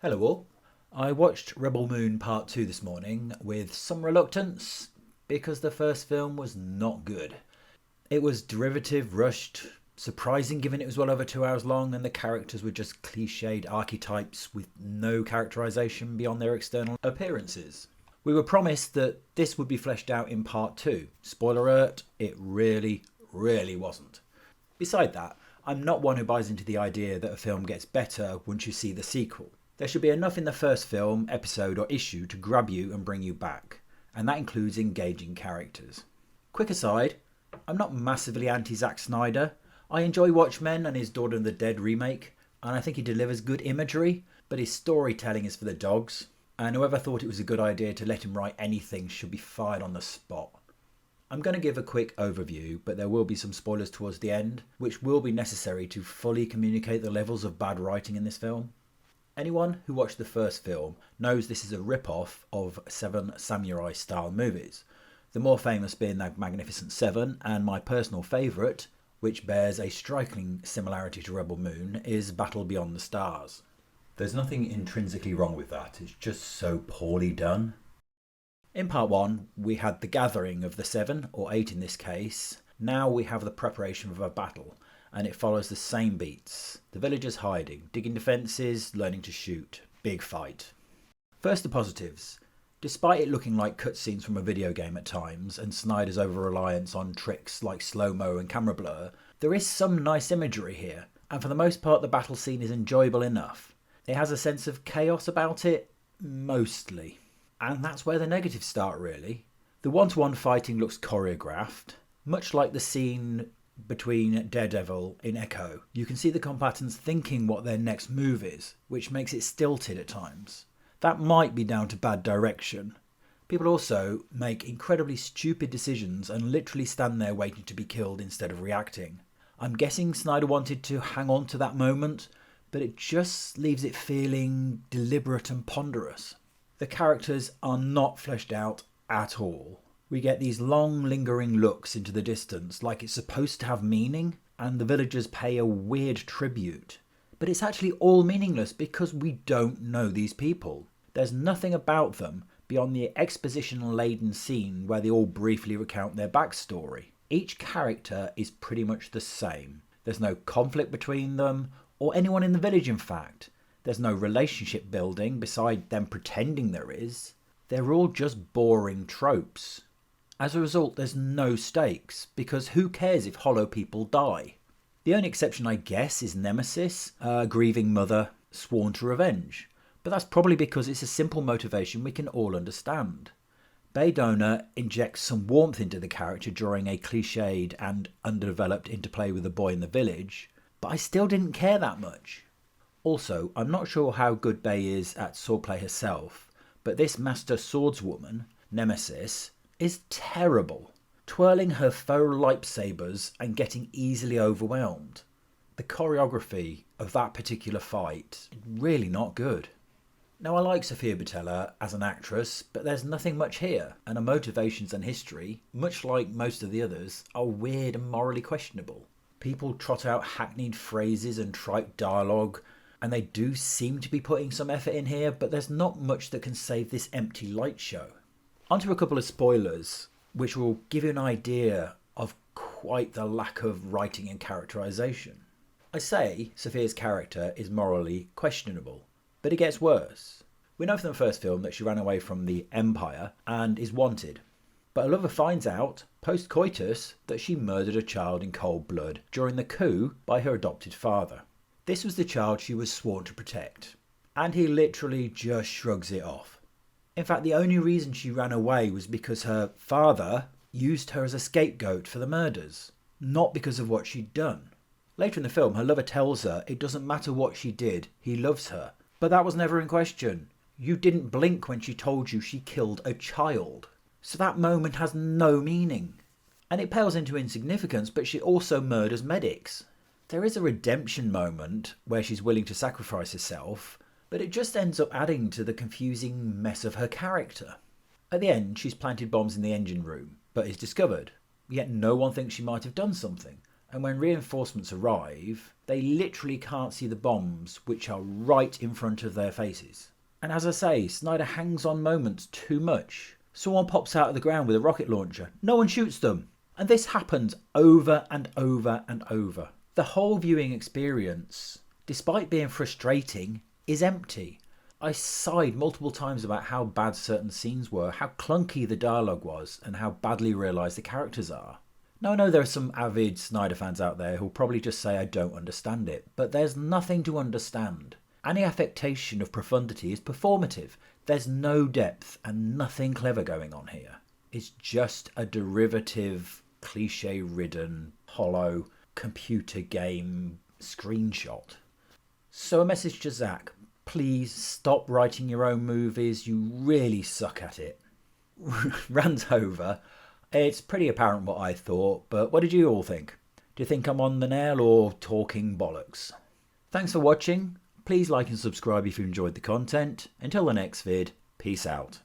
Hello all. I watched Rebel Moon Part 2 this morning with some reluctance because the first film was not good. It was derivative, rushed, surprising given it was well over 2 hours long and the characters were just cliched archetypes with no characterization beyond their external appearances. We were promised that this would be fleshed out in Part 2. Spoiler alert, it really wasn't. Beside that, I'm not one who buys into the idea that a film gets better once you see the sequel. There should be enough in the first film, episode or issue to grab you and bring you back, and that includes engaging characters. Quick aside, I'm not massively anti-Zack Snyder. I enjoy Watchmen and his Dawn of the Dead remake, and I think he delivers good imagery, but his storytelling is for the dogs, and whoever thought it was a good idea to let him write anything should be fired on the spot. I'm going to give a quick overview, but there will be some spoilers towards the end, which will be necessary to fully communicate the levels of bad writing in this film. Anyone who watched the first film knows this is a rip-off of Seven Samurai style movies, the more famous being the Magnificent Seven, and my personal favourite, which bears a striking similarity to Rebel Moon, is Battle Beyond the Stars. There's nothing intrinsically wrong with that, it's just so poorly done. In part 1 we had the gathering of the seven, or 8 in this case. Now we have the preparation of a battle, and it follows the same beats. The villagers hiding, digging defences, learning to shoot. Big fight. First the positives. Despite it looking like cutscenes from a video game at times, and Snyder's over-reliance on tricks like slow-mo and camera blur, there is some nice imagery here, and for the most part the battle scene is enjoyable enough. It has a sense of chaos about it, mostly. And that's where the negatives start really. The one-to-one fighting looks choreographed, much like the scene between Daredevil in Echo. You can see the combatants thinking what their next move is, which makes it stilted at times. That might be down to bad direction. People also make incredibly stupid decisions and literally stand there waiting to be killed instead of reacting. I'm guessing Snyder wanted to hang on to that moment, but it just leaves it feeling deliberate and ponderous. The characters are not fleshed out at all. We get these long lingering looks into the distance like it's supposed to have meaning, and the villagers pay a weird tribute. But it's actually all meaningless because we don't know these people. There's nothing about them beyond the exposition-laden scene where they all briefly recount their backstory. Each character is pretty much the same. There's no conflict between them, or anyone in the village in fact. There's no relationship building beside them pretending there is. They're all just boring tropes. As a result, there's no stakes, because who cares if hollow people die? The only exception I guess is Nemesis, a grieving mother sworn to revenge. But that's probably because it's a simple motivation we can all understand. Bay Donor injects some warmth into the character during a cliched and underdeveloped interplay with a boy in the village, but I still didn't care that much. Also, I'm not sure how good Bay is at swordplay herself, but this master swordswoman, Nemesis, is terrible, twirling her faux lightsabers and getting easily overwhelmed. The choreography of that particular fight is really not good. Now I like Sofia Boutella as an actress, but there's nothing much here, and her motivations and history, much like most of the others, are weird and morally questionable. People trot out hackneyed phrases and trite dialogue, and they do seem to be putting some effort in here, but there's not much that can save this empty light show. Onto a couple of spoilers, which will give you an idea of quite the lack of writing and characterization. I say Sophia's character is morally questionable, but it gets worse. We know from the first film that she ran away from the Empire and is wanted. But a lover finds out, post-coitus, that she murdered a child in cold blood during the coup by her adopted father. This was the child she was sworn to protect, and he literally just shrugs it off. In fact, the only reason she ran away was because her father used her as a scapegoat for the murders, not because of what she'd done. Later in the film, her lover tells her it doesn't matter what she did, he loves her. But that was never in question. You didn't blink when she told you she killed a child. So that moment has no meaning. And it pales into insignificance, but she also murders medics. There is a redemption moment where she's willing to sacrifice herself, but it just ends up adding to the confusing mess of her character. At the end, she's planted bombs in the engine room, but is discovered. Yet no one thinks she might have done something, and when reinforcements arrive, they literally can't see the bombs which are right in front of their faces. And as I say, Snyder hangs on moments too much. Someone pops out of the ground with a rocket launcher. No one shoots them. And this happens over and over and over. The whole viewing experience, despite being frustrating, is empty. I sighed multiple times about how bad certain scenes were, how clunky the dialogue was, and how badly realised the characters are. Now I know there are some avid Snyder fans out there who'll probably just say I don't understand it, but there's nothing to understand. Any affectation of profundity is performative. There's no depth and nothing clever going on here. It's just a derivative, cliche-ridden, hollow computer game screenshot. So a message to Zack: please stop writing your own movies, you really suck at it. Rant over. It's pretty apparent what I thought, but what did you all think? Do you think I'm on the nail or talking bollocks? Thanks for watching. Please like and subscribe if you enjoyed the content. Until the next vid, peace out.